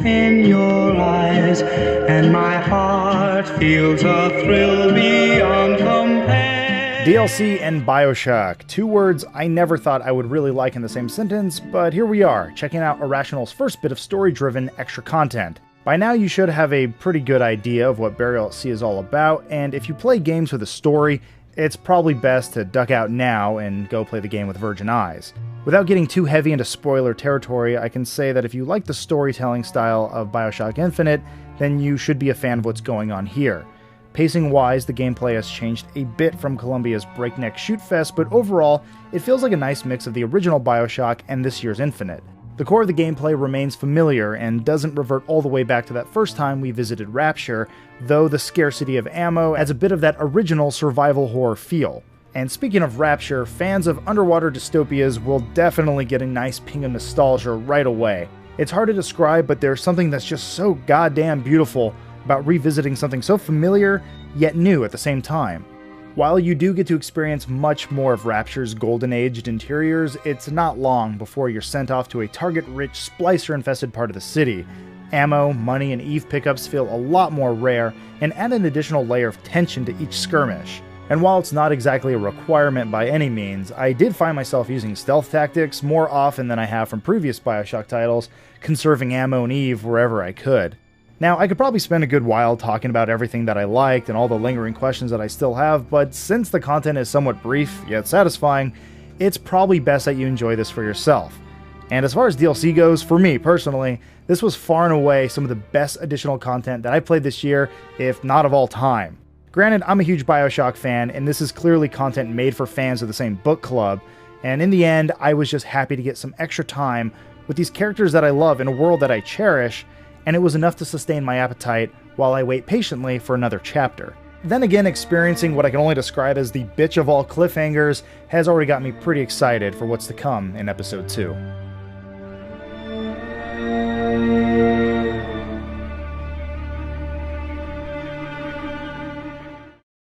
in your eyes, and my heart feels a thrill beyond compare. DLC and BioShock, two words I never thought I would really like in the same sentence, but here we are, checking out Irrational's first bit of story-driven extra content. By now you should have a pretty good idea of what Burial at Sea is all about, and if you play games with a story, it's probably best to duck out now and go play the game with virgin eyes. Without getting too heavy into spoiler territory, I can say that if you like the storytelling style of BioShock Infinite, then you should be a fan of what's going on here. Pacing-wise, the gameplay has changed a bit from Columbia's breakneck shoot-fest, but overall, it feels like a nice mix of the original BioShock and this year's Infinite. The core of the gameplay remains familiar and doesn't revert all the way back to that first time we visited Rapture, though the scarcity of ammo adds a bit of that original survival horror feel. And speaking of Rapture, fans of underwater dystopias will definitely get a nice ping of nostalgia right away. It's hard to describe, but there's something that's just so goddamn beautiful about revisiting something so familiar, yet new at the same time. While you do get to experience much more of Rapture's golden-aged interiors, it's not long before you're sent off to a target-rich, splicer-infested part of the city. Ammo, money, and Eve pickups feel a lot more rare, and add an additional layer of tension to each skirmish. And while it's not exactly a requirement by any means, I did find myself using stealth tactics more often than I have from previous BioShock titles, conserving ammo and Eve wherever I could. Now, I could probably spend a good while talking about everything that I liked and all the lingering questions that I still have, but since the content is somewhat brief, yet satisfying, it's probably best that you enjoy this for yourself. And as far as DLC goes, for me personally, this was far and away some of the best additional content that I played this year, if not of all time. Granted, I'm a huge BioShock fan, and this is clearly content made for fans of the same book club, and in the end, I was just happy to get some extra time with these characters that I love in a world that I cherish, and it was enough to sustain my appetite while I wait patiently for another chapter. Then again, experiencing what I can only describe as the bitch of all cliffhangers has already got me pretty excited for what's to come in Episode 2.